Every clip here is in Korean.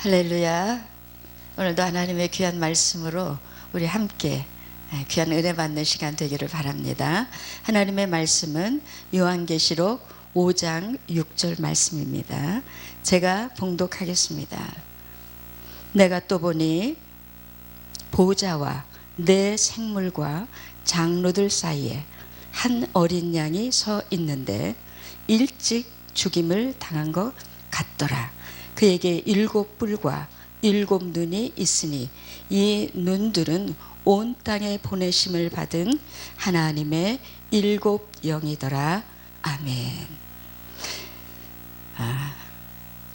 할렐루야. 오늘도 하나님의 귀한 말씀으로 우리 함께 귀한 은혜 받는 시간 되기를 바랍니다. 하나님의 말씀은 요한계시록 5장 6절 말씀입니다. 제가 봉독하겠습니다. 내가 또 보니 보좌와 내 생물과 장로들 사이에 한 어린 양이 서 있는데 일찍 죽임을 당한 것 같더라. 그에게 7뿔과 7눈이 있으니 이 눈들은 온 땅에 보내심을 받은 하나님의 7영이더라. 아멘.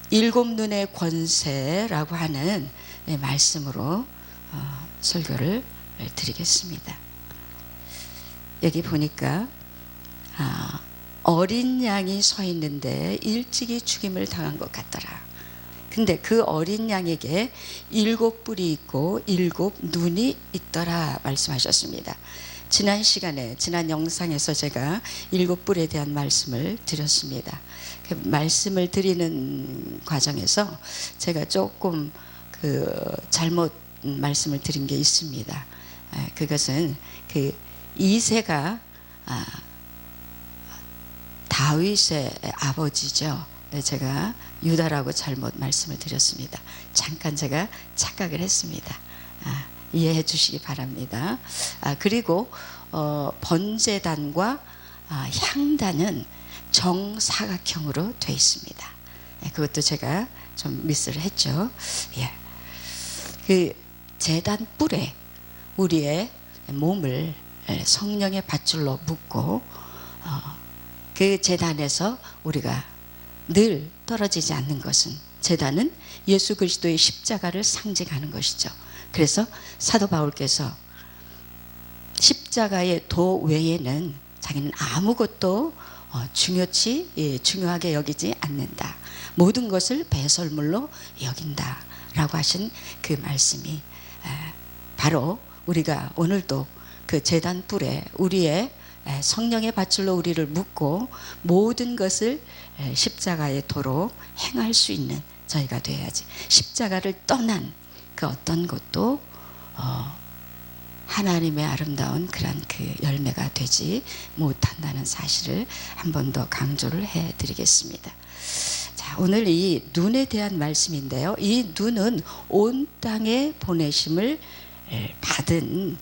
7눈의 권세라고 하는 말씀으로 설교를 드리겠습니다. 여기 보니까 어린 양이 서 있는데 일찍이 죽임을 당한 것 같더라. 근데 그 어린 양에게 7뿔이 있고 7눈이 있더라 말씀하셨습니다. 지난 시간에 지난 영상에서 제가 7뿔에 대한 말씀을 드렸습니다. 그 말씀을 드리는 과정에서 제가 조금 잘못 말씀을 드린 게 있습니다. 그것은 그 이새가 다윗의 아버지죠. 네, 제가 유다라고 잘못 말씀을 드렸습니다. 잠깐 제가 착각을 했습니다. 이해해 주시기 바랍니다. 그리고 번제단과 향단은 정사각형으로 되어 있습니다. 그것도 제가 좀 미스를 했죠. 예. 그 제단 뿔에 우리의 몸을 성령의 밧줄로 묶고 그 제단에서 우리가 늘 떨어지지 않는 것은, 제단은 예수 그리스도의 십자가를 상징하는 것이죠. 그래서 사도 바울께서 십자가의 도 외에는 자기는 아무것도 중요하게 여기지 않는다. 모든 것을 배설물로 여긴다 라고 하신 그 말씀이 바로 우리가 오늘도 그 제단 뿔에 우리의 성령의 밧줄로 우리를 묶고 모든 것을 십자가의 도로 행할 수 있는 저희가 되어야지. 십자가를 떠난 그 어떤 것도 하나님의 아름다운 그런 그 열매가 되지 못한다는 사실을 한 번 더 강조를 해드리겠습니다. 자, 오늘 이 눈에 대한 말씀인데요. 이 눈은 온 땅에 보내심을 받은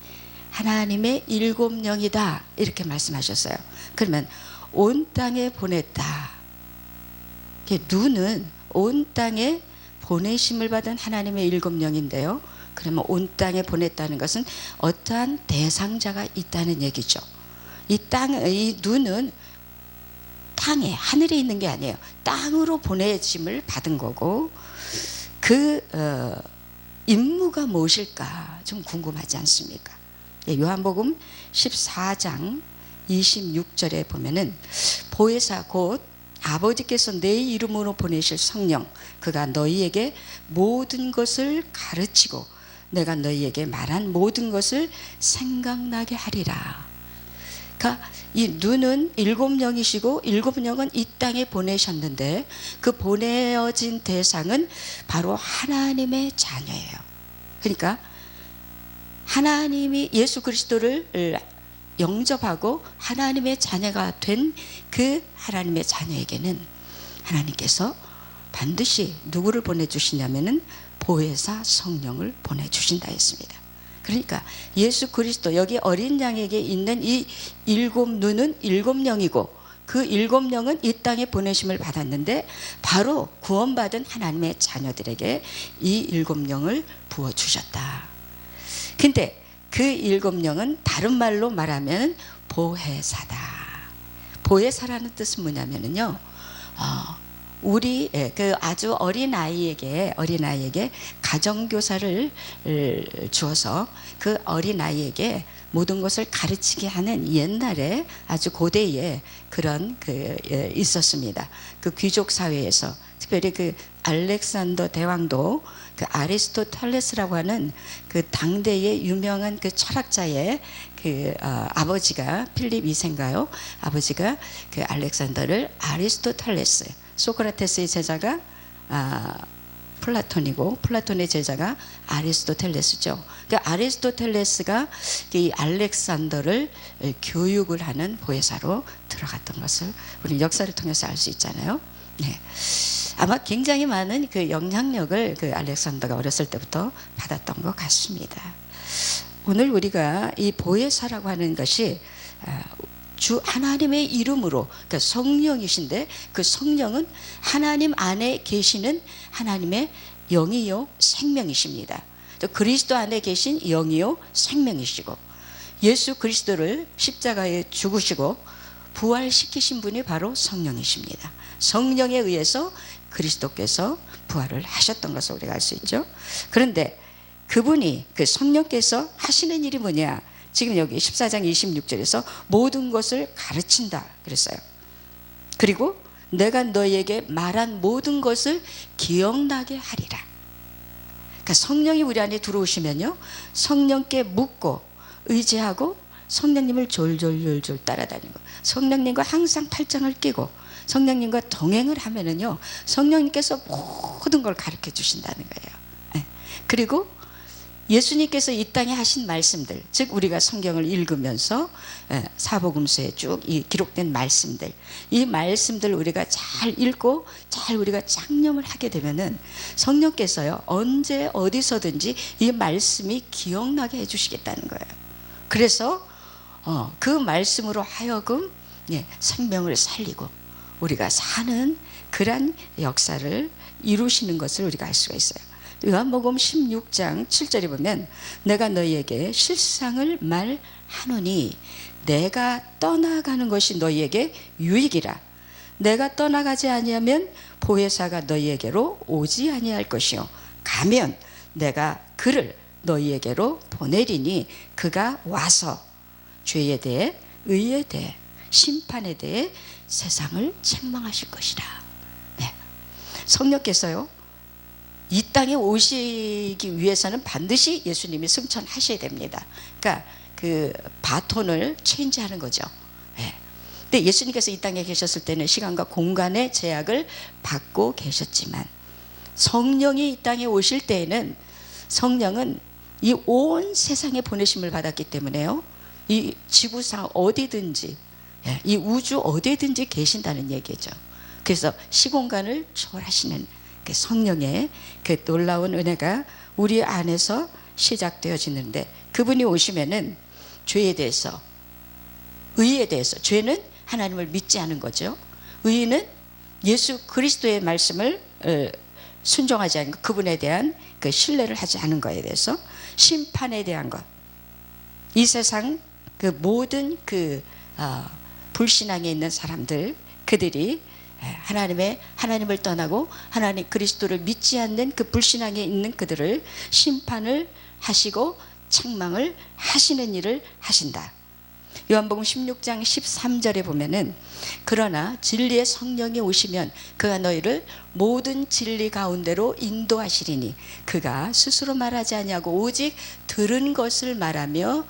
하나님의 7영이다 이렇게 말씀하셨어요. 그러면 온 땅에 보냈다. 눈은 온 땅에 보내심을 받은 하나님의 7영인데요. 그러면 온 땅에 보냈다는 것은 어떠한 대상자가 있다는 얘기죠. 이 눈은 땅에, 하늘에 있는 게 아니에요. 땅으로 보내심을 받은 거고, 그 임무가 무엇일까 좀 궁금하지 않습니까? 요한복음 14장 26절에 보면은 보혜사 곧 아버지께서 내 이름으로 보내실 성령, 그가 너희에게 모든 것을 가르치고 내가 너희에게 말한 모든 것을 생각나게 하리라. 그러니까 이 눈은 7영이시고 7영은 이 땅에 보내셨는데 그 보내어진 대상은 바로 하나님의 자녀예요. 그러니까 하나님이 예수 그리스도를 영접하고 하나님의 자녀가 된 그 하나님의 자녀에게는 하나님께서 반드시 누구를 보내주시냐면은 보혜사 성령을 보내주신다 했습니다. 그러니까 예수 그리스도, 여기 어린 양에게 있는 이 7눈은 7영이고 그 7영은 이 땅에 보내심을 받았는데 바로 구원받은 하나님의 자녀들에게 이 7영을 부어주셨다. 근데 그 7영은 다른 말로 말하면 보혜사다. 보혜사라는 뜻은 뭐냐면요, 우리 그 아주 어린 아이에게 가정교사를 주어서 그 어린 아이에게 모든 것을 가르치게 하는 옛날에 아주 고대에 그런 있었습니다. 그 귀족 사회에서 특별히 그 알렉산더 대왕도 그 아리스토텔레스라고 하는 그 당대의 유명한 그 철학자의 그 아버지가 필립 2세인가요? 아버지가 그 알렉산더를 아리스토텔레스, 소크라테스의 제자가 플라톤이고 플라톤의 제자가 아리스토텔레스죠. 그러니까 아리스토텔레스가 이 알렉산더를 교육을 하는 보혜사로 들어갔던 것을 우리 역사를 통해서 알 수 있잖아요. 네. 아마 굉장히 많은 그 영향력을 그 알렉산더가 어렸을 때부터 받았던 것 같습니다. 오늘 우리가 이 보혜사라고 하는 것이 주 하나님의 이름으로, 그러니까 성령이신데 그 성령은 하나님 안에 계시는 하나님의 영이요 생명이십니다. 또 그리스도 안에 계신 영이요 생명이시고 예수 그리스도를 십자가에 죽으시고 부활시키신 분이 바로 성령이십니다. 성령에 의해서 그리스도께서 부활을 하셨던 것을 우리가 알 수 있죠. 그런데 그분이 그 성령께서 하시는 일이 뭐냐? 지금 여기 14장 26절에서 모든 것을 가르친다 그랬어요. 그리고 내가 너희에게 말한 모든 것을 기억나게 하리라. 그러니까 성령이 우리 안에 들어오시면요, 성령께 묻고 의지하고 성령님을 졸졸졸졸 따라다니고 성령님과 항상 팔짱을 끼고 성령님과 동행을 하면은요, 성령님께서 모든 걸 가르쳐 주신다는 거예요. 그리고 예수님께서 이 땅에 하신 말씀들, 즉 우리가 성경을 읽으면서 사복음서에 쭉 이 기록된 말씀들, 이 말씀들을 우리가 잘 읽고 잘 우리가 창념을 하게 되면은 성령께서요, 언제 어디서든지 이 말씀이 기억나게 해주시겠다는 거예요. 그래서 그 말씀으로 하여금 생명을 살리고 우리가 사는 그러한 역사를 이루시는 것을 우리가 알 수가 있어요. 요한복음 16장 7절에 보면 내가 너희에게 실상을 말하노니 내가 떠나가는 것이 너희에게 유익이라. 내가 떠나가지 아니하면 보혜사가 너희에게로 오지 아니할 것이요 가면 내가 그를 너희에게로 보내리니 그가 와서 죄에 대해 의에 대해 심판에 대해 세상을 책망하실 것이라. 네. 성령께서요, 이 땅에 오시기 위해서는 반드시 예수님이 승천하셔야 됩니다. 그러니까 그 바톤을 체인지하는 거죠. 네. 근데 예수님께서 이 땅에 계셨을 때는 시간과 공간의 제약을 받고 계셨지만 성령이 이 땅에 오실 때에는 성령은 이 온 세상에 보내심을 받았기 때문에요, 이 지구상 어디든지 이 우주 어디든지 계신다는 얘기죠. 그래서 시공간을 초월하시는 그 성령의 그 놀라운 은혜가 우리 안에서 시작되어지는데, 그분이 오시면은 죄에 대해서, 의에 대해서, 죄는 하나님을 믿지 않은 거죠. 의는 예수 그리스도의 말씀을 순종하지 않은 것, 그분에 대한 그 신뢰를 하지 않은 것에 대해서, 심판에 대한 것, 이 세상 그 모든 그 불신앙에 있는 사람들, 그들이 하나님을 떠나고 하나님 그리스도를 믿지 않는 그 불신앙에 있는 그들을 심판을 하시고 책망을 하시는 일을 하신다. 요한복음 16장 13절에 보면은 그러나 진리의 성령이 오시면 그가 너희를 모든 진리 가운데로 인도하시리니 그가 스스로 말하지 아니하고 오직 들은 것을 말하며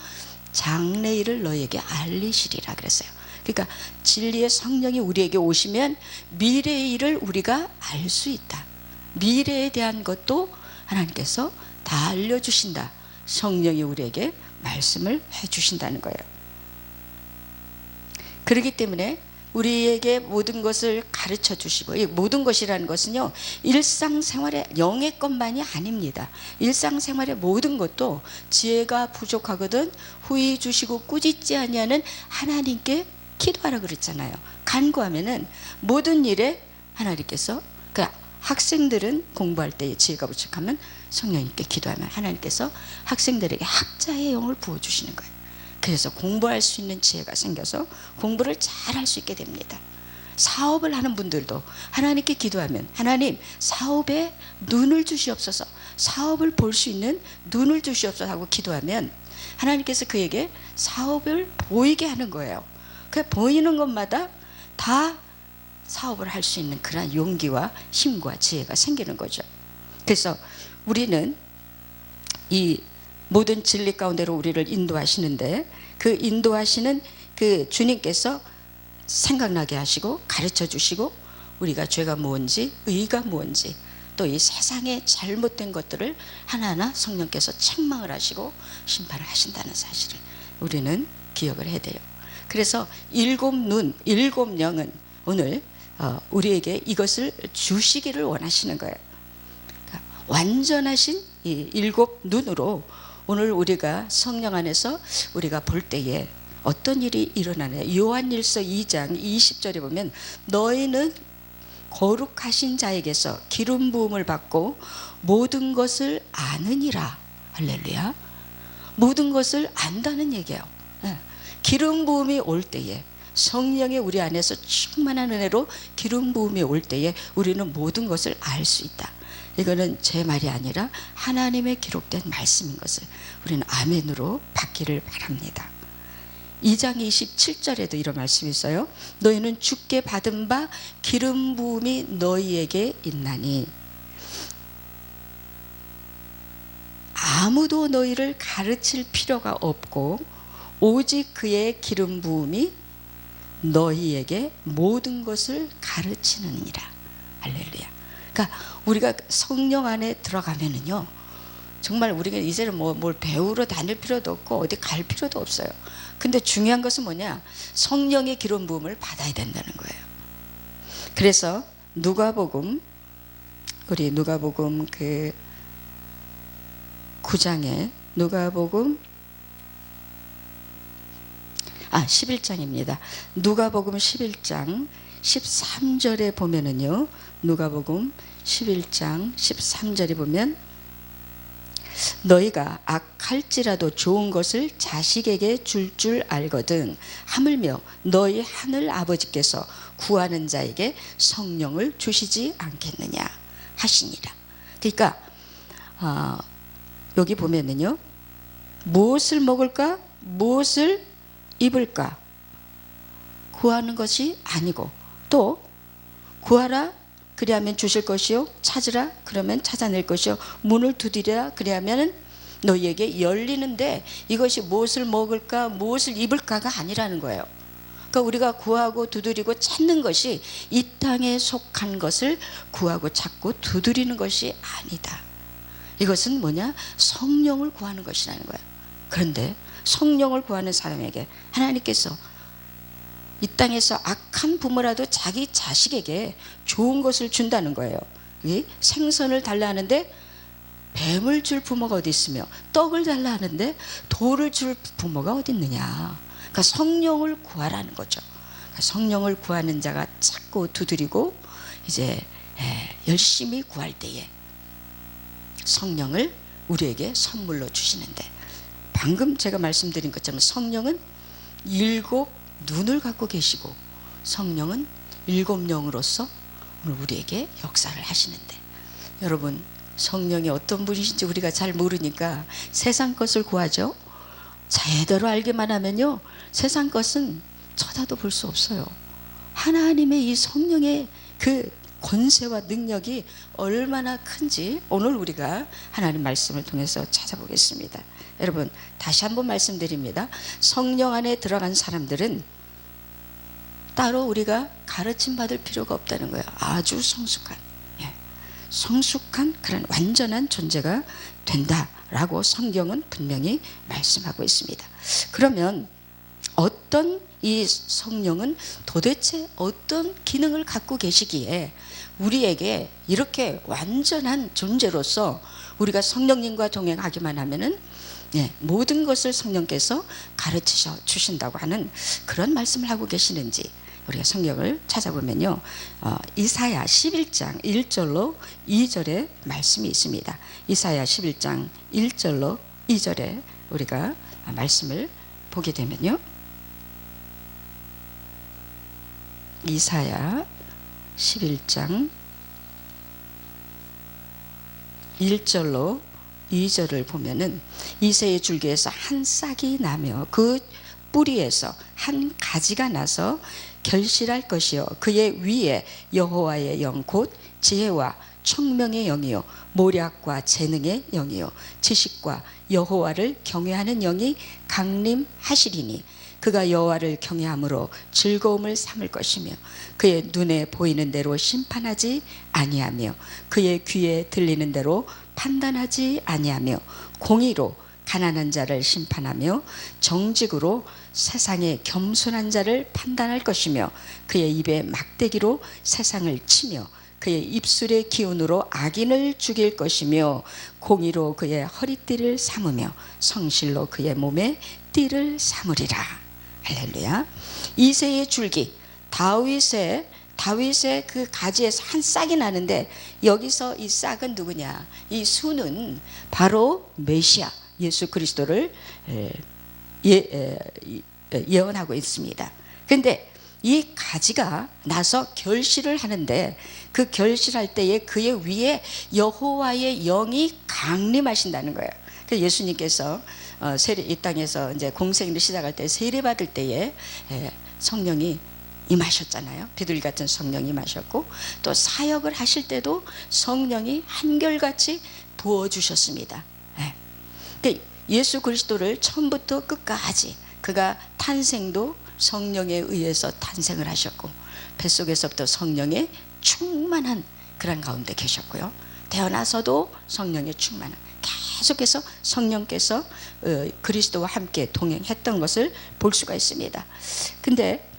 장래일을 너희에게 알리시리라 그랬어요. 그러니까 진리의 성령이 우리에게 오시면 미래의 일을 우리가 알 수 있다. 미래에 대한 것도 하나님께서 다 알려주신다. 성령이 우리에게 말씀을 해주신다는 거예요. 그렇기 때문에 우리에게 모든 것을 가르쳐 주시고, 이 모든 것이라는 것은요, 일상생활의 영의 것만이 아닙니다. 일상생활의 모든 것도 지혜가 부족하거든 후히 주시고 꾸짖지 아니하는 하나님께 기도하라 그랬잖아요. 간구하면은 모든 일에 하나님께서, 그러니까 학생들은 공부할 때 지혜가 부족하면 성령님께 기도하면 하나님께서 학생들에게 학자의 영을 부어주시는 거예요. 그래서 공부할 수 있는 지혜가 생겨서 공부를 잘 할 수 있게 됩니다. 사업을 하는 분들도 하나님께 기도하면 하나님 사업에 눈을 주시옵소서, 사업을 볼 수 있는 눈을 주시옵소서 하고 기도하면 하나님께서 그에게 사업을 보이게 하는 거예요. 그 보이는 것마다 다 사업을 할 수 있는 그런 용기와 힘과 지혜가 생기는 거죠. 그래서 우리는 이 모든 진리 가운데로 우리를 인도하시는데, 그 인도하시는 그 주님께서 생각나게 하시고 가르쳐 주시고 우리가 죄가 뭔지 의가 뭔지 또 이 세상의 잘못된 것들을 하나하나 성령께서 책망을 하시고 심판을 하신다는 사실을 우리는 기억을 해야 돼요. 그래서 일곱 눈, 일곱 영은 오늘 우리에게 이것을 주시기를 원하시는 거예요. 그러니까 완전하신 이 일곱 눈으로 오늘 우리가 성령 안에서 우리가 볼 때에 어떤 일이 일어나냐. 요한일서 2장 20절에 보면 너희는 거룩하신 자에게서 기름 부음을 받고 모든 것을 아느니라. 할렐루야. 모든 것을 안다는 얘기예요. 기름 부음이 올 때에, 성령이 우리 안에서 충만한 은혜로 기름 부음이 올 때에 우리는 모든 것을 알 수 있다. 이거는 제 말이 아니라 하나님의 기록된 말씀인 것을 우리는 아멘으로 받기를 바랍니다. 2장 27절에도 이런 말씀이 있어요. 너희는 주께 받은 바 기름 부음이 너희에게 있나니 아무도 너희를 가르칠 필요가 없고 오직 그의 기름 부음이 너희에게 모든 것을 가르치느니라. 할렐루야. 그러니까 우리가 성령 안에 들어가면은요, 정말 우리가 이제는 뭘 배우러 다닐 필요도 없고 어디 갈 필요도 없어요. 근데 중요한 것은 뭐냐? 성령의 기름 부음을 받아야 된다는 거예요. 그래서 누가복음, 우리 누가복음 그 9장에 누가복음 11장입니다. 누가복음 11장 13절에 보면은요, 누가복음 11장 13절에 보면 너희가 악할지라도 좋은 것을 자식에게 줄 알거든 하물며 너희 하늘 아버지께서 구하는 자에게 성령을 주시지 않겠느냐 하시니라. 그러니까 여기 보면은요, 무엇을 먹을까, 무엇을 입을까 구하는 것이 아니고, 또 구하라 그리하면 주실 것이요, 찾으라 그러면 찾아낼 것이요, 문을 두드리라 그리하면 너희에게 열리는데, 이것이 무엇을 먹을까 무엇을 입을까가 아니라는 거예요. 그러니까 우리가 구하고 두드리고 찾는 것이 이 땅에 속한 것을 구하고 찾고 두드리는 것이 아니다. 이것은 뭐냐? 성령을 구하는 것이라는 거예요. 그런데 성령을 구하는 사람에게 하나님께서 이 땅에서 악한 부모라도 자기 자식에게 좋은 것을 준다는 거예요. 생선을 달라 하는데 뱀을 줄 부모가 어디 있으며, 떡을 달라 하는데 돌을 줄 부모가 어디 있느냐. 그러니까 성령을 구하라는 거죠. 그러니까 성령을 구하는 자가 찾고 두드리고 이제 열심히 구할 때에 성령을 우리에게 선물로 주시는데, 방금 제가 말씀드린 것처럼 성령은 일곱 눈을 갖고 계시고 성령은 일곱 영으로서 오늘 우리에게 역사를 하시는데, 여러분 성령이 어떤 분이신지 우리가 잘 모르니까 세상 것을 구하죠. 제대로 알기만 하면요, 세상 것은 쳐다도 볼 수 없어요. 하나님의 이 성령의 그 권세와 능력이 얼마나 큰지 오늘 우리가 하나님 말씀을 통해서 찾아보겠습니다. 여러분 다시 한번 말씀드립니다. 성령 안에 들어간 사람들은 따로 우리가 가르침 받을 필요가 없다는 거예요. 아주 성숙한 그런 완전한 존재가 된다라고 성경은 분명히 말씀하고 있습니다. 그러면 어떤 이 성령은 도대체 어떤 기능을 갖고 계시기에 우리에게 이렇게 완전한 존재로서 우리가 성령님과 동행하기만 하면은 모든 것을 성령께서 가르치셔 주신다고 하는 그런 말씀을 하고 계시는지 우리가 성경을 찾아보면요, 이사야 11장 1절로 2절의 말씀이 있습니다. 이사야 11장 1절로 2절에 우리가 말씀을 보게 되면요, 이사야 11장 1절로 2절을 보면은 이새의 줄기에서 한 싹이 나며 그 뿌리에서 한 가지가 나서 결실할 것이요, 그의 위에 여호와의 영 곧 지혜와 총명의 영이요 모략과 재능의 영이요 지식과 여호와를 경외하는 영이 강림하시리니 그가 여호와를 경외함으로 즐거움을 삼을 것이며 그의 눈에 보이는 대로 심판하지 아니하며 그의 귀에 들리는 대로 판단하지 아니하며 공의로 가난한 자를 심판하며 정직으로 세상의 겸손한 자를 판단할 것이며 그의 입에 막대기로 세상을 치며 그의 입술의 기운으로 악인을 죽일 것이며 공의로 그의 허리띠를 삼으며 성실로 그의 몸에 띠를 삼으리라. 할렐루야. 이새의 줄기, 다윗의 그 가지에서 한 싹이 나는데 여기서 이 싹은 누구냐? 이 수는 바로 메시아 예수 그리스도를 예언하고 있습니다. 그런데 이 가지가 나서 결실을 하는데 그 결실할 때에 그의 위에 여호와의 영이 강림하신다는 거예요. 그래서 예수님께서 이 땅에서 이제 공생을 시작할 때 세례 받을 때에 성령이 임하셨잖아요. 비둘기 같은 성령이 임하셨고 또 사역을 하실 때도 성령이 한결같이 부어주셨습니다. 그러니까 예수 그리스도를 처음부터 끝까지 그가 탄생도 성령에 의해서 탄생을 하셨고 뱃속에서부터 성령의 충만한 그런 가운데 계셨고요. 태어나서도 성령의 충만한 계속해서 성령께서 그리스도와 함께 동행했던 것을 볼 수가 있습니다. 근데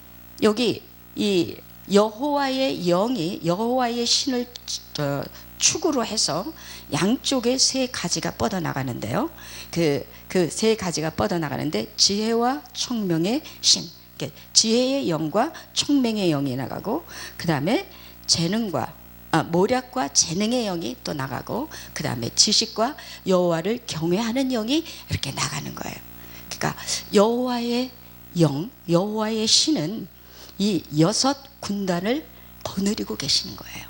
여기 이 여호와의 영이 여호와의 신을 축으로 해서 양쪽에 세 가지가 뻗어나가는데요. 그 세 가지가 뻗어나가는데 지혜와 총명의 신, 지혜의 영과 총명의 영이 나가고 그 다음에 모략과 재능의 영이 또 나가고 그 다음에 지식과 여호와를 경외하는 영이 이렇게 나가는 거예요. 그러니까 여호와의 영, 여호와의 신은 이 6 군단을 거느리고 계시는 거예요.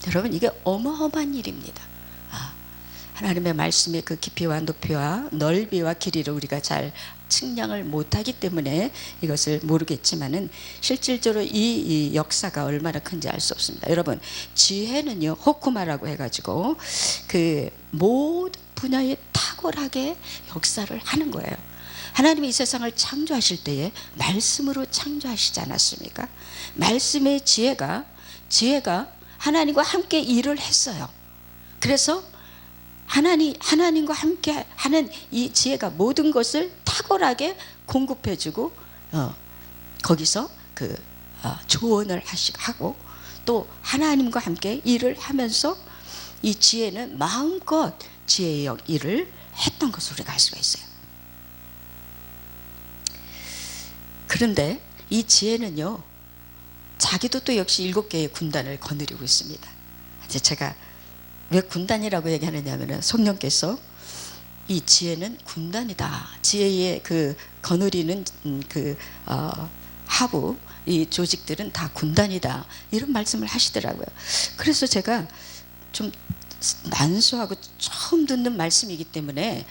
여러분 이게 어마어마한 일입니다. 하나님의 말씀의 그 깊이와 높이와 넓이와 길이를 우리가 잘 측량을 못하기 때문에 이것을 모르겠지만은 실질적으로 이 역사가 얼마나 큰지 알 수 없습니다. 여러분 지혜는요 호쿠마라고 해가지고 그 모든 분야에 탁월하게 역사를 하는 거예요. 하나님이 이 세상을 창조하실 때에 말씀으로 창조하시지 않았습니까? 말씀의 지혜가 하나님과 함께 일을 했어요. 그래서 하나님과 함께 하는 이 지혜가 모든 것을 탁월하게 공급해주고 거기서 조언을 하고 또 하나님과 함께 일을 하면서 이 지혜는 마음껏 지혜의 일을 했던 것을 우리가 알 수가 있어요. 그런데 이 지혜는요 자기도 또 역시 7개의 군단을 거느리고 있습니다. 이제 제가 왜 군단이라고 얘기하느냐면 성령께서 이 지혜는 군단이다. 지혜의 그 거느리는 하부 이 조직들은 다 군단이다. 이런 말씀을 하시더라고요. 그래서 제가 좀 난소하고 처음 듣는 말씀이기 때문에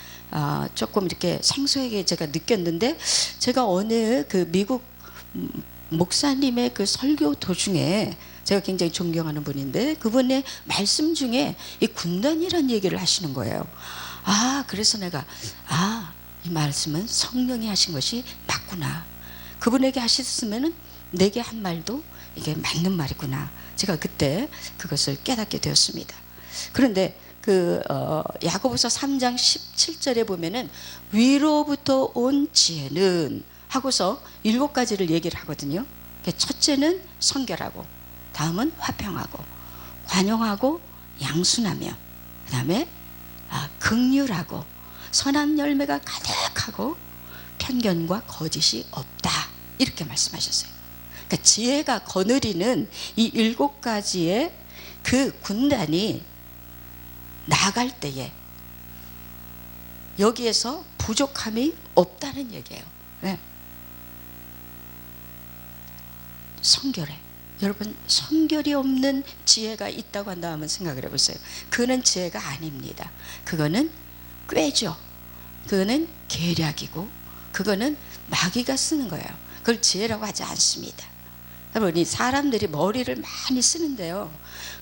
조금 이렇게 생소하게 제가 느꼈는데 제가 어느 그 미국 목사님의 그 설교 도중에 제가 굉장히 존경하는 분인데 그분의 말씀 중에 이 군단이라는 얘기를 하시는 거예요. 그래서 내가 이 말씀은 성령이 하신 것이 맞구나. 그분에게 하셨으면은 내게 한 말도 이게 맞는 말이구나. 제가 그때 그것을 깨닫게 되었습니다. 그런데 야고보서 3장 17절에 보면은 위로부터 온 지혜는 하고서 7가지를 얘기를 하거든요. 첫째는 성결하고 다음은 화평하고 관용하고 양순하며 그 다음에 긍휼하고 선한 열매가 가득하고 편견과 거짓이 없다. 이렇게 말씀하셨어요. 그러니까 지혜가 거느리는 이 7가지의 그 군단이 나갈 때에 여기에서 부족함이 없다는 얘기예요. 네. 성결해. 여러분 성결이 없는 지혜가 있다고 한다 하면 생각을 해보세요. 그거는 지혜가 아닙니다. 그거는 꾀죠. 그거는 계략이고 그거는 마귀가 쓰는 거예요. 그걸 지혜라고 하지 않습니다. 여러분 이 사람들이 머리를 많이 쓰는데요.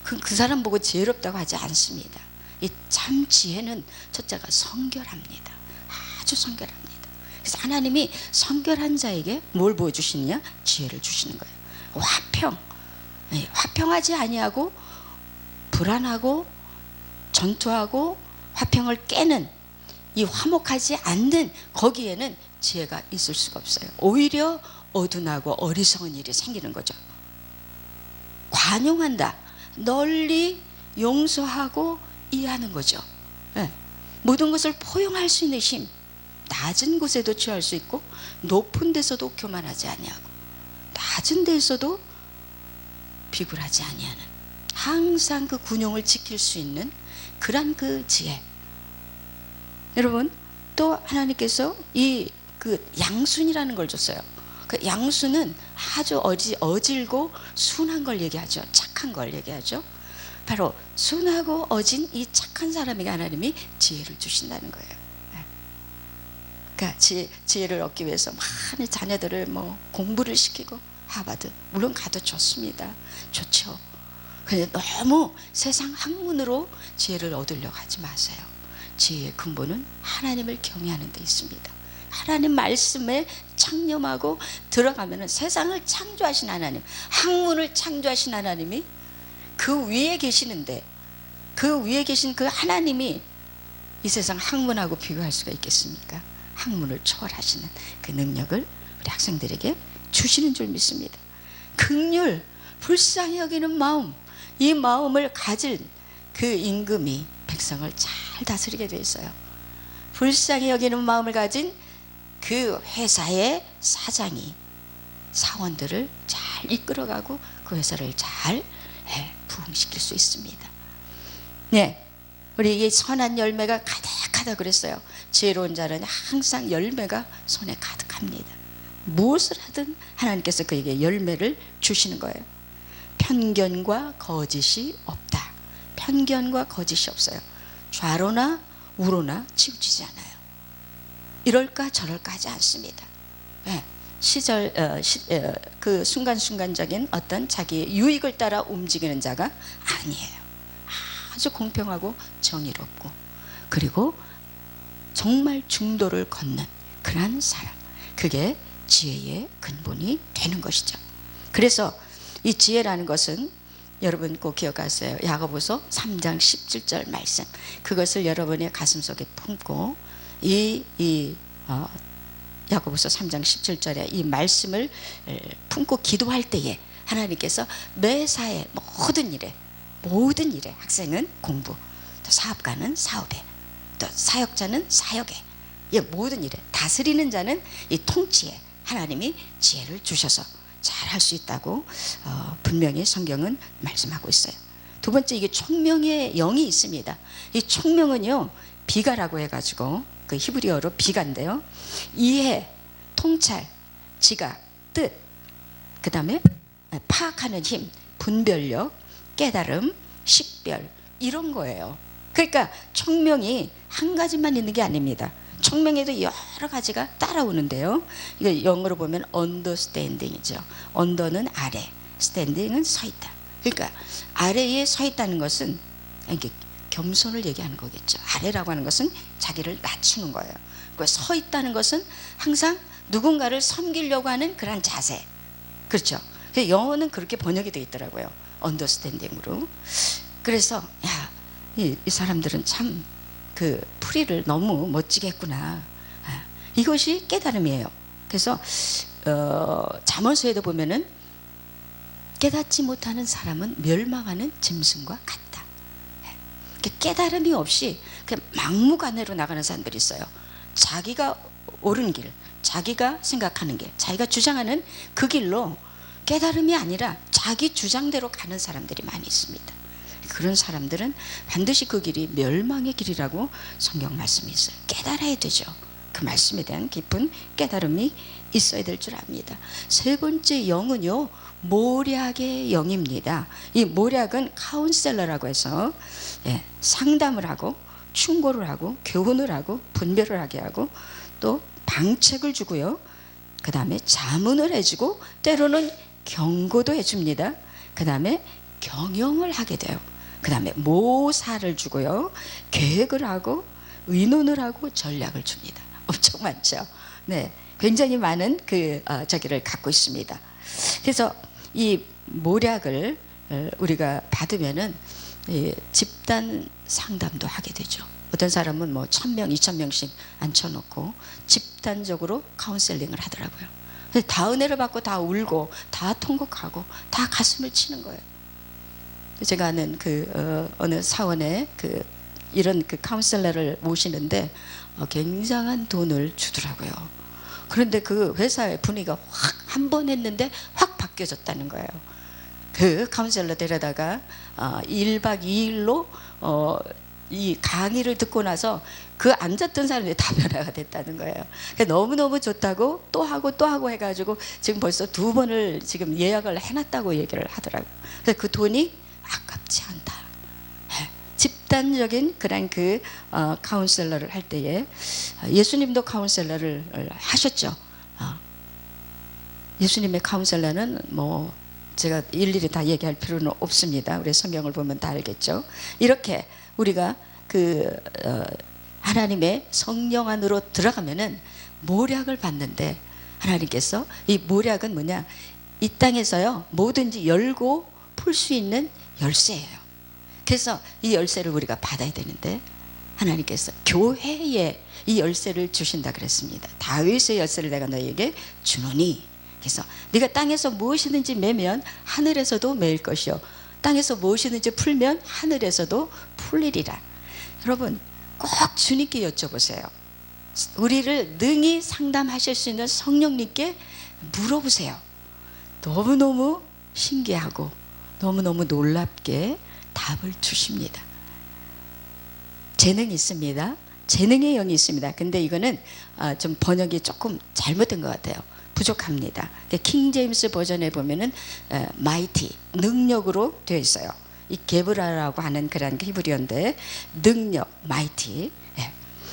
그 사람 보고 지혜롭다고 하지 않습니다. 이 참 지혜는 첫째가 성결합니다. 아주 성결합니다. 그래서 하나님이 성결한 자에게 뭘 보여주시느냐? 지혜를 주시는 거예요. 화평, 화평하지 아니하고 불안하고 전투하고 화평을 깨는 이 화목하지 않는 거기에는 지혜가 있을 수가 없어요. 오히려 어둔하고 어리석은 일이 생기는 거죠. 관용한다, 널리 용서하고 이해하는 거죠. 모든 것을 포용할 수 있는 힘, 낮은 곳에도 취할 수 있고 높은 데서도 교만하지 아니하고 낮은 데서도 비굴하지 아니하는, 항상 그 군용을 지킬 수 있는 그런 그 지혜. 여러분, 또 하나님께서 그 양순이라는 걸 줬어요. 그 양순은 아주 어질고 순한 걸 얘기하죠. 착한 걸 얘기하죠. 바로 순하고 어진 이 착한 사람에게 하나님이 지혜를 주신다는 거예요. 그러니까 지혜를 얻기 위해서 많은 자녀들을 뭐 공부를 시키고 하버드 물론 가도 좋습니다. 좋죠. 그런데 너무 세상 학문으로 지혜를 얻으려고 하지 마세요. 지혜의 근본은 하나님을 경외하는 데 있습니다. 하나님 말씀에 창념하고 들어가면은 세상을 창조하신 하나님, 학문을 창조하신 하나님이 그 위에 계시는데, 그 위에 계신 그 하나님이 이 세상 학문하고 비교할 수가 있겠습니까? 학문을 초월하시는 그 능력을 우리 학생들에게 주시는 줄 믿습니다. 긍휼, 불쌍히 여기는 마음, 이 마음을 가진 그 임금이 백성을 잘 다스리게 돼 있어요. 불쌍히 여기는 마음을 가진 그 회사의 사장이 사원들을 잘 이끌어가고 그 회사를 잘 부흥시킬 수 있습니다. 네, 우리 이 선한 열매가 가득하다 그랬어요. 지혜로운 자는 항상 열매가 손에 가득합니다. 무엇을 하든 하나님께서 그에게 열매를 주시는 거예요. 편견과 거짓이 없다. 편견과 거짓이 없어요. 좌로나 우로나 치우치지 않아요. 이럴까 저럴까 하지 않습니다. 그 순간순간적인 어떤 자기의 유익을 따라 움직이는 자가 아니에요. 아주 공평하고 정의롭고, 그리고 정말 중도를 걷는 그런 사람, 그게 지혜의 근본이 되는 것이죠. 그래서 이 지혜라는 것은 여러분 꼭 기억하세요. 야고보서 3장 17절 말씀, 그것을 여러분의 가슴속에 품고 야고보서 3장 17절에 이 말씀을 품고 기도할 때에 하나님께서 매사에 모든 일에 학생은 공부, 또 사업가는 사업에, 또 사역자는 사역에, 모든 일에 다스리는 자는 이 통치에 하나님이 지혜를 주셔서 잘 할 수 있다고 분명히 성경은 말씀하고 있어요. 두 번째, 이게 총명의 영이 있습니다. 이 총명은요, 비가라고 해가지고 그 히브리어로 비가인데요, 이해, 통찰, 지각, 뜻, 그 다음에 파악하는 힘, 분별력, 깨달음, 식별, 이런 거예요. 그러니까 총명이 한 가지만 있는 게 아닙니다. 총명에도 여러 가지가 따라오는데요, 이거 영어로 보면 understanding이죠. under는 아래, standing은 서 있다. 그러니까 아래에 서 있다는 것은 이게 겸손을 얘기하는 거겠죠. 아래라고 하는 것은 자기를 낮추는 거예요. 서 있다는 것은 항상 누군가를 섬기려고 하는 그런 자세. 그렇죠. 영어는 그렇게 번역이 되어 있더라고요. 언더스탠딩으로. 그래서 이 사람들은 참 그 풀이를 너무 멋지게 했구나. 이것이 깨달음이에요. 그래서 잠언서에도 보면은 깨닫지 못하는 사람은 멸망하는 짐승과 같다. 깨달음이 없이 그냥 막무가내로 나가는 사람들이 있어요. 자기가 옳은 길, 자기가 생각하는 길, 자기가 주장하는 그 길로, 깨달음이 아니라 자기 주장대로 가는 사람들이 많이 있습니다. 그런 사람들은 반드시 그 길이 멸망의 길이라고 성경 말씀이 있어요. 깨달아야 되죠. 그 말씀에 대한 깊은 깨달음이 있어야 될 줄 압니다. 세 번째 영은요, 모략의 영입니다. 이 모략은 카운셀러라고 해서 상담을 하고 충고를 하고 교훈을 하고 분별을 하게 하고 또 방책을 주고요, 그 다음에 자문을 해주고 때로는 경고도 해줍니다. 그 다음에 경영을 하게 돼요. 그 다음에 모사를 주고요, 계획을 하고 의논을 하고 전략을 줍니다. 엄청 많죠. 네, 굉장히 많은 저기를 갖고 있습니다. 그래서 이 모략을 우리가 받으면은 집단 상담도 하게 되죠. 어떤 사람은 뭐 1,000명, 2,000명씩 앉혀놓고 집단적으로 카운셀링을 하더라고요. 다 은혜를 받고 다 울고 다 통곡하고 다 가슴을 치는 거예요. 제가 아는 어느 사원에 이런 카운셀러를 모시는데 굉장한 돈을 주더라고요. 그런데 그 회사의 분위기가 확 한 번 했는데 확 바뀌어졌다는 거예요. 그 카운셀러 데려다가 1박 2일로 이 강의를 듣고 나서 그 앉았던 사람들이 다 변화가 됐다는 거예요. 너무너무 좋다고 또 하고 해가지고 지금 벌써 2번을 지금 예약을 해놨다고 얘기를 하더라고요. 그래서 그 돈이 아깝지 않다. 집단적인 그런 카운셀러를 할 때에 예수님도 카운셀러를 하셨죠. 예수님의 카운셀러는 뭐 제가 일일이 다 얘기할 필요는 없습니다. 우리 성경을 보면 다 알겠죠. 이렇게 우리가 하나님의 성령 안으로 들어가면은 모략을 받는데, 하나님께서 이 모략은 뭐냐, 이 땅에서요 뭐든지 열고 풀 수 있는 열쇠예요. 그래서 이 열쇠를 우리가 받아야 되는데 하나님께서 교회에 이 열쇠를 주신다 그랬습니다. 다윗의 열쇠를 내가 너에게 주노니, 그래서 네가 땅에서 무엇이든지 매면 하늘에서도 매일 것이요 땅에서 무엇이든지 풀면 하늘에서도 풀리리라. 여러분 꼭 주님께 여쭤보세요. 우리를 능히 상담하실 수 있는 성령님께 물어보세요. 너무너무 신기하고 너무너무 놀랍게 답을 주십니다. 재능이 있습니다. 재능의 영이 있습니다. 근데 이거는 좀 번역이 조금 잘못된 것 같아요. 부족합니다. 킹제임스 버전에 보면은 mighty, 능력으로 되어 있어요. 이 게브라라고 하는 그런 히브리어인데 능력, mighty.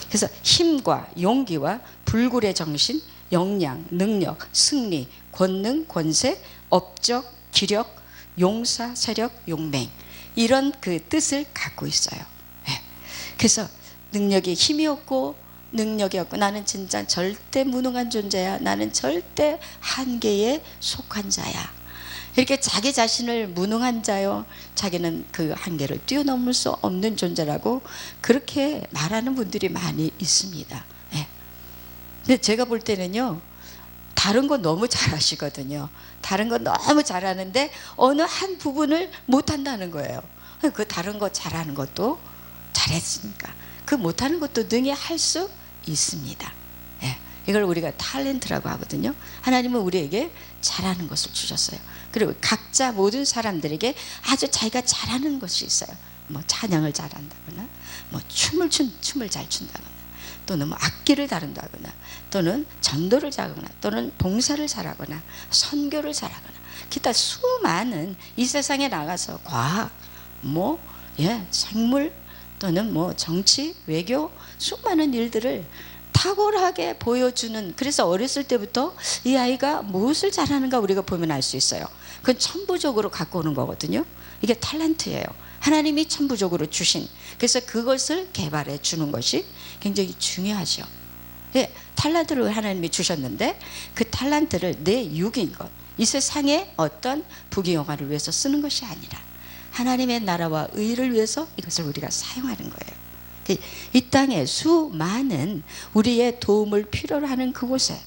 그래서 힘과 용기와 불굴의 정신, 역량, 능력, 승리, 권능, 권세, 업적, 기력, 용사, 세력, 용맹, 이런 뜻을 갖고 있어요. 그래서 능력이 힘이 없고 능력이 없고 나는 진짜 절대 무능한 존재야, 나는 절대 한계에 속한 자야, 이렇게 자기 자신을 무능한 자요, 자기는 그 한계를 뛰어넘을 수 없는 존재라고 그렇게 말하는 분들이 많이 있습니다. 근데 제가 볼 때는요, 다른 거 너무 잘하시거든요. 다른 거 너무 잘하는데 어느 한 부분을 못한다는 거예요. 그 다른 거 잘하는 것도 잘했으니까 그 못하는 것도 능히 할 수 있습니다. 이걸 우리가 탤런트라고 하거든요. 하나님은 우리에게 잘하는 것을 주셨어요. 그리고 각자 모든 사람들에게 아주 자기가 잘하는 것이 있어요. 뭐 찬양을 잘한다거나, 뭐 춤을 잘 춘다거나, 또는 뭐 악기를 다룬다거나, 또는 전도를 잘하거나, 또는 봉사를 잘하거나, 선교를 잘하거나, 기타 수많은 이 세상에 나가서 과학, 생물, 또는 정치, 외교, 수많은 일들을 탁월하게 보여주는, 그래서 어렸을 때부터 이 아이가 무엇을 잘하는가 우리가 보면 알 수 있어요. 그건 천부적으로 갖고 오는 거거든요. 이게 탤런트예요. 하나님이 천부적으로 주신, 그래서 그것을 개발해 주는 것이 굉장히 중요하죠. 탤런트를 하나님이 주셨는데 그 탤런트를 내 육인 것, 이 세상의 어떤 부귀영화를 위해서 쓰는 것이 아니라 하나님의 나라와 의를 위해서 이것을 우리가 사용하는 거예요. 이 땅에 수많은 우리의 도움을 필요로 하는 그곳에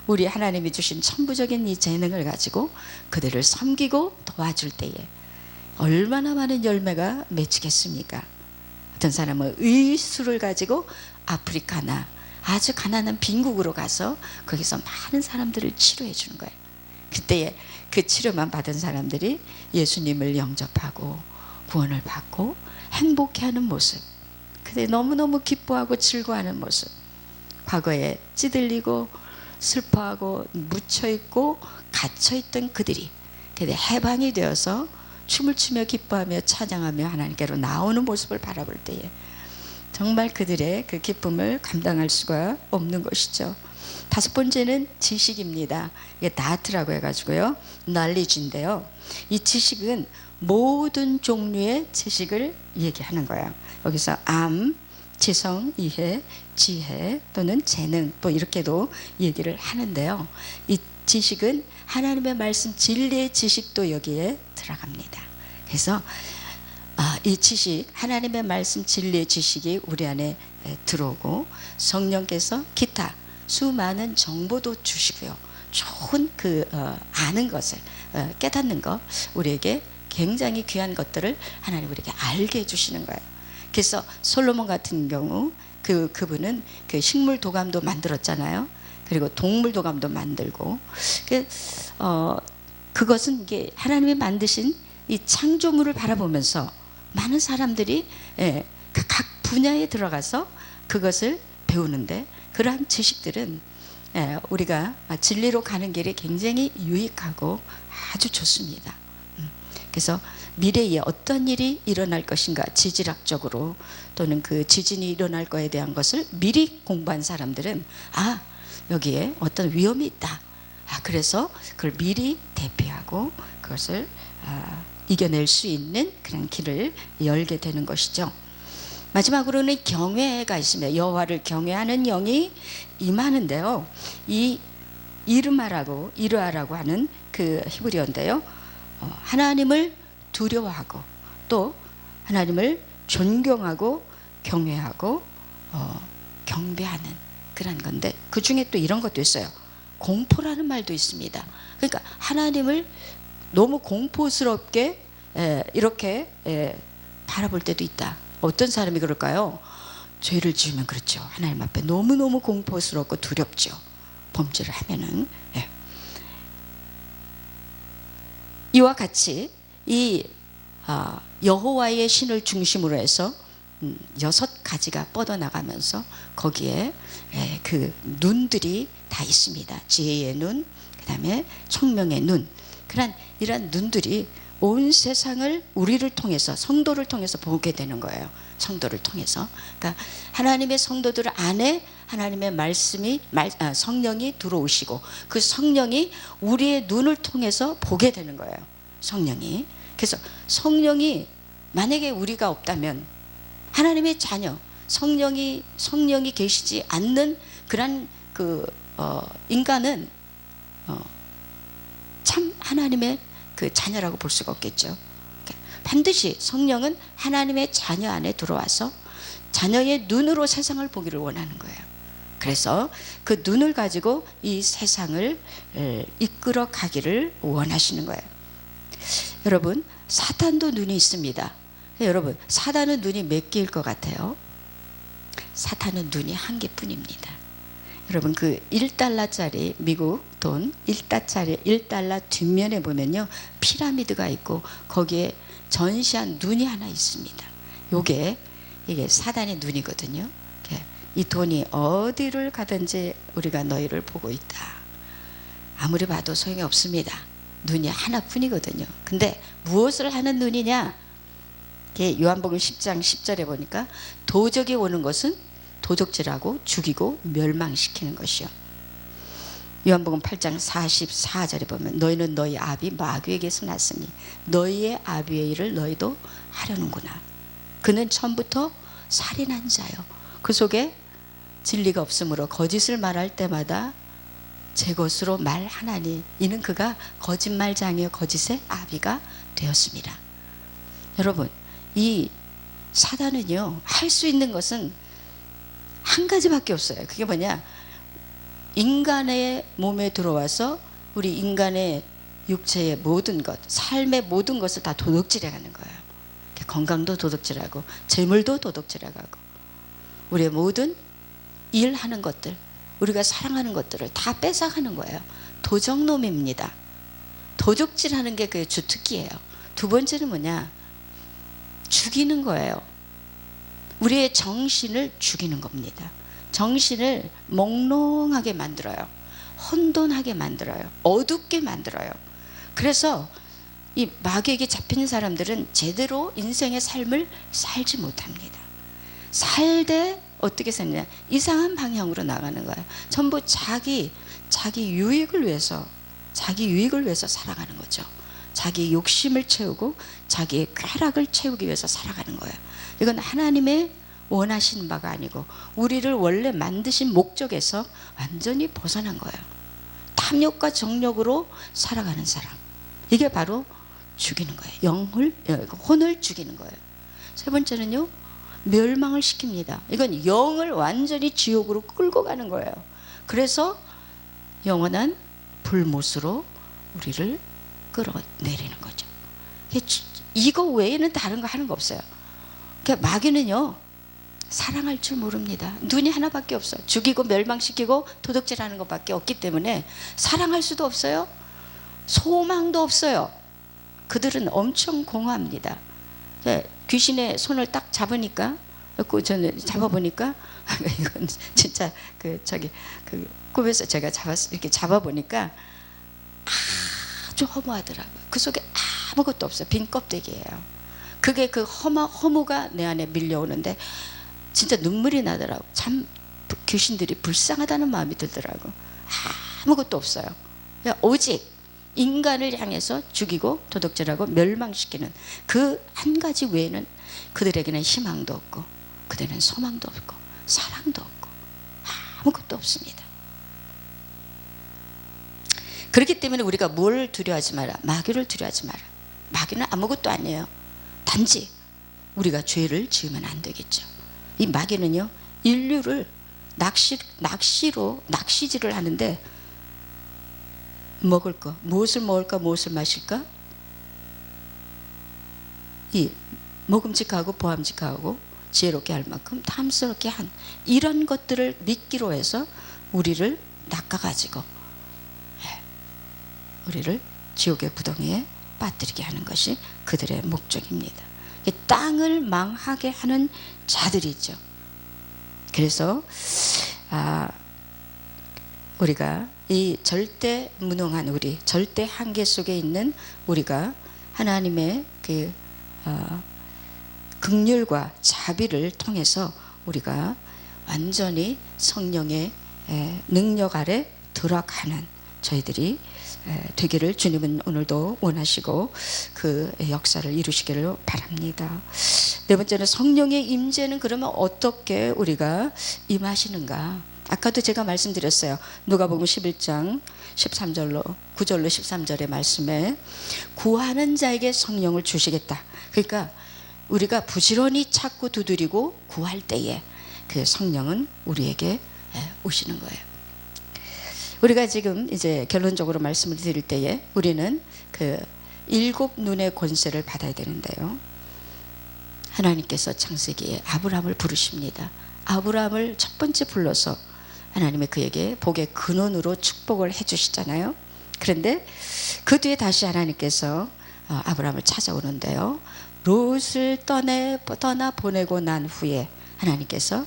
우리 하나님이 주신 천부적인 이 재능을 가지고 그들을 섬기고 도와줄 때에 얼마나 많은 열매가 맺히겠습니까? 어떤 사람은 의술을 가지고 아프리카나 아주 가난한 빈국으로 가서 거기서 많은 사람들을 치료해 주는 거예요. 그때에 그 치료만 받은 사람들이 예수님을 영접하고 구원을 받고 행복해하는 모습, 그때 너무너무 기뻐하고 즐거워하는 모습, 과거에 찌들리고 슬퍼하고 묻혀있고 갇혀있던 그들이 그때 해방이 되어서 춤을 추며 기뻐하며 찬양하며 하나님께로 나오는 모습을 바라볼 때에 정말 그들의 그 기쁨을 감당할 수가 없는 것이죠. 5번째는 지식입니다. 이게 다트라고 해가지고요, knowledge인데요. 이 지식은 모든 종류의 지식을 얘기하는 거예요. 여기서 암, 지성, 이해, 지혜 또는 재능 또 이렇게도 얘기를 하는데요. 이 지식은 하나님의 말씀 진리의 지식도 여기에 들어갑니다. 그래서 이 지식, 하나님의 말씀 진리의 지식이 우리 안에 들어오고 성령께서 기타 수많은 정보도 주시고요. 좋은 아는 것을 깨닫는 것, 우리에게 굉장히 귀한 것들을 하나님 우리에게 알게 해주시는 거예요. 그래서 솔로몬 같은 경우 그분은 그 식물 도감도 만들었잖아요. 그리고 동물 도감도 만들고 그것은 이게 하나님이 만드신 이 창조물을 바라보면서 많은 사람들이 각 분야에 들어가서 그것을 배우는데 그러한 지식들은 우리가 진리로 가는 길이 굉장히 유익하고 아주 좋습니다. 그래서 미래에 어떤 일이 일어날 것인가 지질학적으로 또는 그 지진이 일어날 거에 대한 것을 미리 공부한 사람들은 여기에 어떤 위험이 있다. 그래서 그걸 미리 대비하고 그것을 이겨낼 수 있는 그런 길을 열게 되는 것이죠. 마지막으로는 경외가 있습니다. 여호와를 경외하는 영이 임하는데요. 이 이르하라고 하는 그 히브리어인데요. 하나님을 두려워하고 또 하나님을 존경하고 경외하고 경배하는 그런 건데 그 중에 또 이런 것도 있어요. 공포라는 말도 있습니다. 그러니까 하나님을 너무 공포스럽게 이렇게 바라볼 때도 있다. 어떤 사람이 그럴까요? 죄를 지으면 그렇죠. 하나님 앞에 너무너무 공포스럽고 두렵죠. 범죄를 하면은. 이와 같이 이 여호와의 신을 중심으로 해서 6가지가 뻗어나가면서 거기에 그 눈들이 다 있습니다. 지혜의 눈, 그 다음에 총명의 눈. 이런 눈들이 온 세상을 우리를 통해서 성도를 통해서 보게 되는 거예요. 성도를 통해서. 그러니까 하나님의 성도들 안에 하나님의 말씀이 성령이 들어오시고 그 성령이 우리의 눈을 통해서 보게 되는 거예요. 성령이. 그래서 성령이 만약에 우리가 없다면 하나님의 자녀 성령이 계시지 않는 그런 인간은 참 하나님의 그 자녀라고 볼 수가 없겠죠. 반드시 성령은 하나님의 자녀 안에 들어와서 자녀의 눈으로 세상을 보기를 원하는 거예요. 그래서 그 눈을 가지고 이 세상을 이끌어 가기를 원하시는 거예요. 여러분, 사탄도 눈이 있습니다. 여러분, 사탄은 눈이 몇 개일 것 같아요? 사탄은 눈이 한 개뿐입니다. 여러분, 그 1달러짜리 미국 돈 1달러 뒷면에 보면요 피라미드가 있고 거기에 전시한 눈이 하나 있습니다. 이게 사단의 눈이거든요. 이 돈이 어디를 가든지 우리가 너희를 보고 있다. 아무리 봐도 소용이 없습니다. 눈이 하나뿐이거든요. 근데 무엇을 하는 눈이냐? 요한복음 10장 10절에 보니까 도적이 오는 것은 도적질하고 죽이고 멸망시키는 것이요. 요한복음 8장 44절에 보면 너희는 너희 아비 마귀에게서 났으니 너희의 아비의 일을 너희도 하려는구나. 그는 처음부터 살인한 자요. 그 속에 진리가 없으므로 거짓을 말할 때마다 제 것으로 말하나니 이는 그가 거짓말장이요 거짓의 아비가 되었습니다. 여러분, 이 사단은요 할 수 있는 것은 한 가지밖에 없어요. 그게 뭐냐? 인간의 몸에 들어와서 우리 인간의 육체의 모든 것, 삶의 모든 것을 다 도둑질해가는 거예요. 건강도 도둑질하고 재물도 도둑질해가고 우리의 모든 일하는 것들, 우리가 사랑하는 것들을 다 뺏어가는 거예요. 도적놈입니다. 도둑질하는 게 그 주특기예요. 두 번째는 뭐냐? 죽이는 거예요. 우리의 정신을 죽이는 겁니다. 정신을 몽롱하게 만들어요. 혼돈하게 만들어요. 어둡게 만들어요. 그래서 이 마귀에게 잡히는 사람들은 제대로 인생의 삶을 살지 못합니다. 살되 어떻게 사느냐? 이상한 방향으로 나가는 거예요. 전부 자기 유익을 위해서 살아가는 거죠. 자기 욕심을 채우고 자기의 쾌락을 채우기 위해서 살아가는 거예요. 이건 하나님의 원하시는 바가 아니고 우리를 원래 만드신 목적에서 완전히 벗어난 거예요. 탐욕과 정욕으로 살아가는 사람, 이게 바로 죽이는 거예요. 혼을 죽이는 거예요. 세 번째는요, 멸망을 시킵니다. 이건 영을 완전히 지옥으로 끌고 가는 거예요. 그래서 영원한 불못으로 우리를 끌어내리는 거죠. 이거 외에는 다른 거 하는 거 없어요. 그러니까 마귀는요, 사랑할 줄 모릅니다. 눈이 하나밖에 없어요. 죽이고 멸망시키고 도둑질하는 것밖에 없기 때문에 사랑할 수도 없어요. 소망도 없어요. 그들은 엄청 공허합니다. 귀신의 손을 딱 잡으니까, 저는 잡아보니까 이건 진짜 그 꿈에서 제가 이렇게 잡아보니까 아주 허무하더라고요. 그 속에 아무것도 없어요. 빈 껍데기예요. 그게 그 허무가 내 안에 밀려오는데 진짜 눈물이 나더라고. 참 귀신들이 불쌍하다는 마음이 들더라고. 아무것도 없어요. 오직 인간을 향해서 죽이고 도둑질하고 멸망시키는 그 한 가지 외에는 그들에게는 희망도 없고, 그들은 소망도 없고, 사랑도 없고, 아무것도 없습니다. 그렇기 때문에 우리가 뭘 두려워하지 마라? 마귀를 두려워하지 마라. 마귀는 아무것도 아니에요. 단지 우리가 죄를 지으면 안 되겠죠. 이 마귀는요, 인류를 낚시질을 하는데, 먹을 거, 무엇을 먹을까, 무엇을 마실까, 이 먹음직하고 보암직하고 지혜롭게 할 만큼 탐스럽게 한 이런 것들을 믿기로 해서 우리를 낚아가지고 우리를 지옥의 부덩이에 빠뜨리게 하는 것이 그들의 목적입니다. 땅을 망하게 하는 자들이죠. 그래서 우리가 이 절대 무능한 우리, 절대 한계 속에 있는 우리가 하나님의 그 긍휼과 자비를 통해서 우리가 완전히 성령의 능력 아래 들어가는 저희들이 되기를 주님은 오늘도 원하시고 그 역사를 이루시기를 바랍니다. 네 번째는 성령의 임재는 그러면 어떻게 우리가 임하시는가? 아까도 제가 말씀드렸어요. 누가복음 11장 13절로 9절로 13절의 말씀에 구하는 자에게 성령을 주시겠다. 그러니까 우리가 부지런히 찾고 두드리고 구할 때에 그 성령은 우리에게 오시는 거예요. 우리가 지금 이제 결론적으로 말씀을 드릴 때에 우리는 그 7 눈의 권세를 받아야 되는데요. 하나님께서 창세기에 아브라함을 부르십니다. 아브라함을 첫 번째 불러서 하나님의 그에게 복의 근원으로 축복을 해주시잖아요. 그런데 그 뒤에 다시 하나님께서 아브라함을 찾아오는데요. 롯을 떠나 보내고 난 후에 하나님께서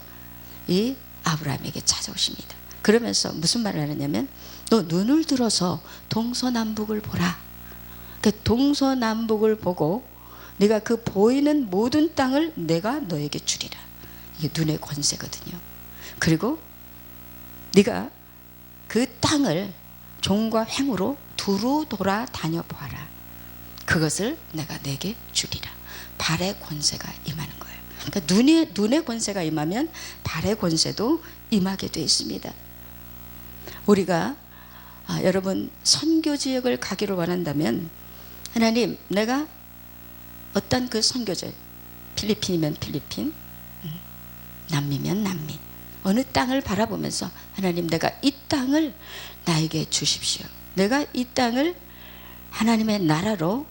이 아브라함에게 찾아오십니다. 그러면서 무슨 말을 하느냐면, 너 눈을 들어서 동서남북을 보라. 그 동서남북을 보고 네가 그 보이는 모든 땅을 내가 너에게 주리라. 이게 눈의 권세거든요. 그리고 네가 그 땅을 종과 횡으로 두루 돌아 다녀 보아라. 그것을 내가 내게 주리라. 발의 권세가 임하는 거예요. 그러니까 눈의 권세가 임하면 발의 권세도 임하게 되어 있습니다. 우리가 여러분 선교 지역을 가기를 원한다면, 하나님 내가 어떤 그 선교지, 필리핀이면 필리핀, 남미면 남미, 어느 땅을 바라보면서 하나님 내가 이 땅을 나에게 주십시오. 내가 이 땅을 하나님의 나라로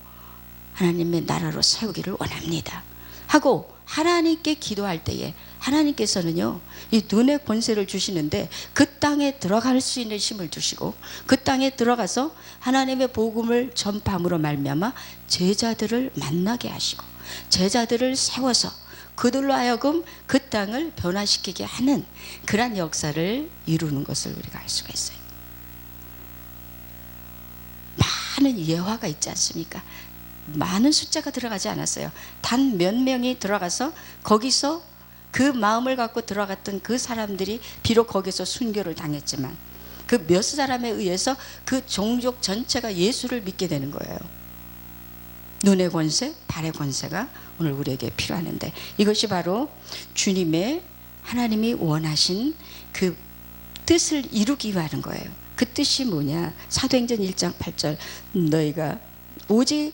세우기를 원합니다 하고 하나님께 기도할 때에 하나님께서는요, 이 눈의 권세를 주시는데 그 땅에 들어갈 수 있는 힘을 주시고, 그 땅에 들어가서 하나님의 복음을 전파함으로 말미암아 제자들을 만나게 하시고, 제자들을 세워서 그들로 하여금 그 땅을 변화시키게 하는 그런 역사를 이루는 것을 우리가 알 수가 있어요. 많은 예화가 있지 않습니까? 많은 숫자가 들어가지 않았어요. 단 몇 명이 들어가서 거기서 그 마음을 갖고 들어갔던 그 사람들이 비록 거기서 순교를 당했지만 그 몇 사람에 의해서 그 종족 전체가 예수를 믿게 되는 거예요. 눈의 권세, 발의 권세가 오늘 우리에게 필요하는데, 이것이 바로 주님의 하나님이 원하신 그 뜻을 이루기 위하는 거예요. 그 뜻이 뭐냐? 사도행전 1장 8절, 너희가 오직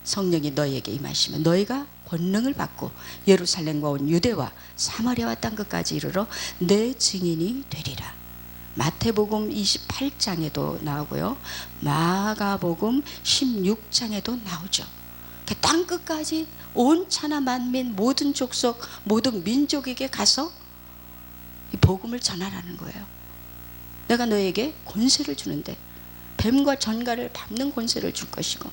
성령이 너희에게 임하시면 너희가 권능을 받고 예루살렘과 온 유대와 사마리아와 땅 끝까지 이르러 내 증인이 되리라. 마태복음 28장에도 나오고요, 마가복음 16장에도 나오죠. 땅 끝까지 온 천하 만민, 모든 족속, 모든 민족에게 가서 이 복음을 전하라는 거예요. 내가 너에게 권세를 주는데, 뱀과 전갈을 밟는 권세를 줄 것이고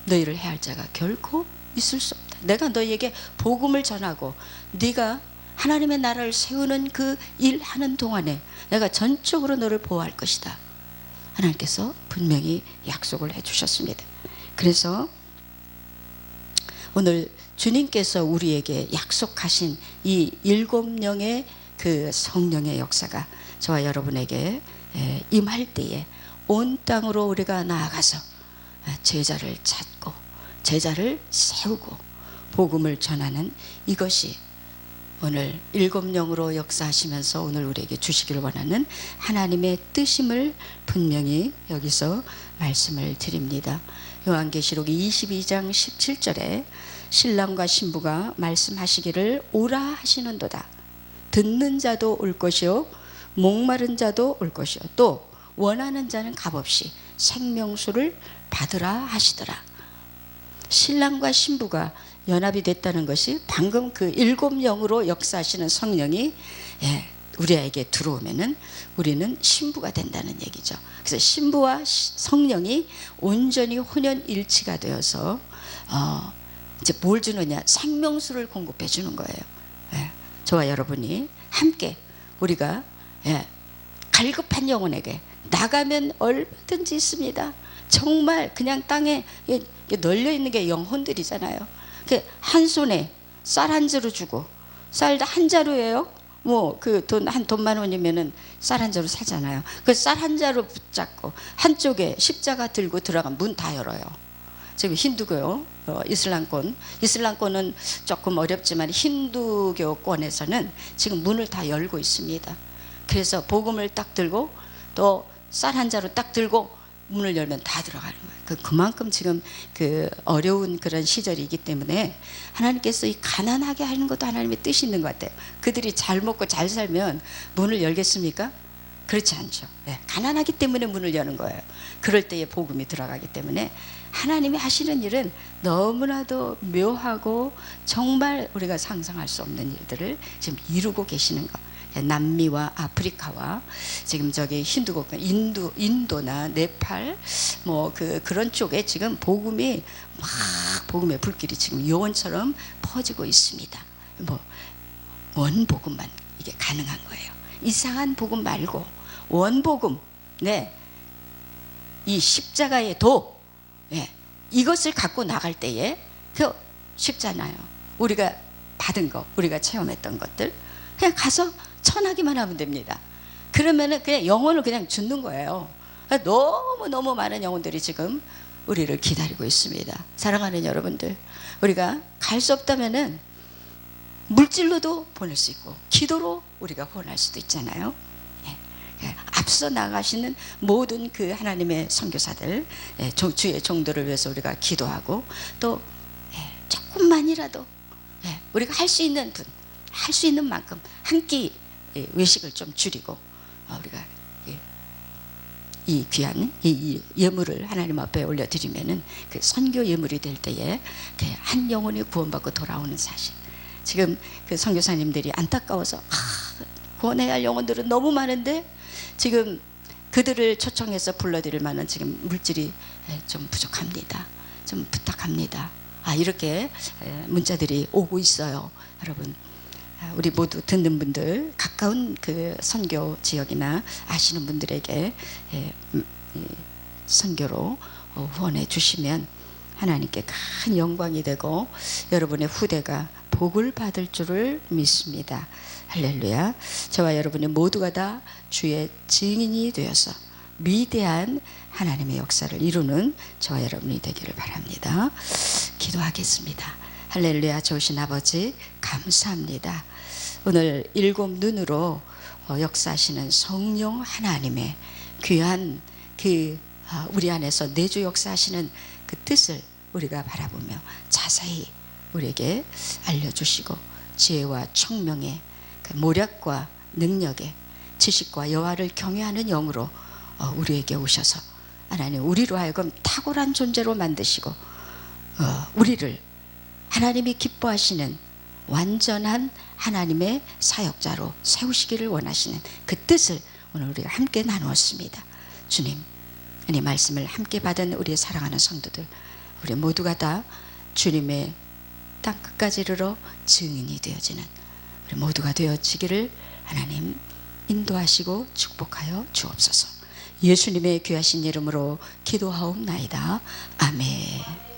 너희를 해할 자가 결코 있을 수 없다. 내가 너희에게 복음을 전하고 네가 하나님의 나라를 세우는 그 일하는 동안에 내가 전적으로 너를 보호할 것이다. 하나님께서 분명히 약속을 해주셨습니다. 그래서 오늘 주님께서 우리에게 약속하신 이 7명의 그 성령의 역사가 저와 여러분에게 임할 때에 온 땅으로 우리가 나아가서 제자를 찾고 제자를 세우고 복음을 전하는, 이것이 오늘 7영으로 역사하시면서 오늘 우리에게 주시기를 원하는 하나님의 뜻임을 분명히 여기서 말씀을 드립니다. 요한계시록 22장 17절에 신랑과 신부가 말씀하시기를 오라 하시는도다. 듣는 자도 올 것이요 목마른 자도 올 것이요 또 원하는 자는 값없이 생명수를 받으라 하시더라. 신랑과 신부가 연합이 됐다는 것이 방금 그 7영으로 역사하시는 성령이 우리에게 들어오면은 우리는 신부가 된다는 얘기죠. 그래서 신부와 성령이 온전히 혼연일치가 되어서 이제 뭘 주느냐? 생명수를 공급해 주는 거예요. 저와 여러분이 함께 우리가 갈급한 영혼에게 나가면 얼마든지 있습니다. 정말 그냥 땅에 널려 있는 게 영혼들이잖아요. 한 손에 쌀 한 자루 주고, 쌀 한 자루예요. 뭐 그 돈 10,000원이면은 쌀 한 자루 사잖아요. 그 쌀 한 자루 붙잡고 한쪽에 십자가 들고 들어가면 문 다 열어요. 지금 힌두교, 이슬람권은 조금 어렵지만 힌두교권에서는 지금 문을 다 열고 있습니다. 그래서 복음을 딱 들고 또 쌀 한 자루 딱 들고 문을 열면 다 들어가는 거예요. 그만큼 지금 그 어려운 그런 시절이기 때문에 하나님께서 이 가난하게 하는 것도 하나님의 뜻이 있는 것 같아요. 그들이 잘 먹고 잘 살면 문을 열겠습니까? 그렇지 않죠. 가난하기 때문에 문을 여는 거예요. 그럴 때에 복음이 들어가기 때문에 하나님이 하시는 일은 너무나도 묘하고 정말 우리가 상상할 수 없는 일들을 지금 이루고 계시는 것. 남미와 아프리카와 지금 저기 힌두국, 인도나 네팔 뭐 그런 쪽에 지금 복음이 막 복음의 불길이 지금 요원처럼 퍼지고 있습니다. 뭐 원복음만 이게 가능한 거예요. 이상한 복음 말고 원복음, 이 십자가의 도, 이것을 갖고 나갈 때에 그 쉽잖아요. 우리가 받은 거, 우리가 체험했던 것들 그냥 가서 전하기만 하면 됩니다. 그러면은 그냥 영혼을 그냥 주는 거예요. 너무 많은 영혼들이 지금 우리를 기다리고 있습니다. 사랑하는 여러분들, 우리가 갈 수 없다면은 물질로도 보낼 수 있고 기도로 우리가 후원할 수도 있잖아요. 앞서 나가시는 모든 그 하나님의 선교사들, 주의 종들을 위해서 우리가 기도하고 또 조금만이라도 우리가 할 수 있는 분, 할 수 있는 만큼 한 끼 외식을 좀 줄이고 우리가 이 귀한 이 예물을 하나님 앞에 올려드리면은 그 선교 예물이 될 때에 한 영혼이 구원받고 돌아오는 사실. 지금 그 선교사님들이 안타까워서 구원해야 할 영혼들은 너무 많은데 지금 그들을 초청해서 불러드릴 만한 지금 물질이 좀 부족합니다. 좀 부탁합니다. 이렇게 문자들이 오고 있어요. 여러분, 우리 모두 듣는 분들, 가까운 그 선교 지역이나 아시는 분들에게 선교로 후원해 주시면 하나님께 큰 영광이 되고 여러분의 후대가 복을 받을 줄을 믿습니다. 할렐루야. 저와 여러분이 모두가 다 주의 증인이 되어서 위대한 하나님의 역사를 이루는 저와 여러분이 되기를 바랍니다. 기도하겠습니다. 할렐루야. 좋으신 아버지 감사합니다. 오늘 일곱 눈으로 역사하시는 성령 하나님의 귀한 그 우리 안에서 내주 역사하시는 그 뜻을 우리가 바라보며 자세히 우리에게 알려주시고 지혜와 총명의 그 모략과 능력의 지식과 여호와를 경외하는 영으로 우리에게 오셔서 하나님 우리로 하여금 탁월한 존재로 만드시고 우리를 하나님이 기뻐하시는 완전한 하나님의 사역자로 세우시기를 원하시는 그 뜻을 오늘 우리가 함께 나누었습니다. 주님, 이 말씀을 함께 받은 우리의 사랑하는 성도들, 우리 모두가 다 주님의 땅 끝까지 이르러 증인이 되어지는 우리 모두가 되어지기를 하나님 인도하시고 축복하여 주옵소서. 예수님의 귀하신 이름으로 기도하옵나이다. 아멘.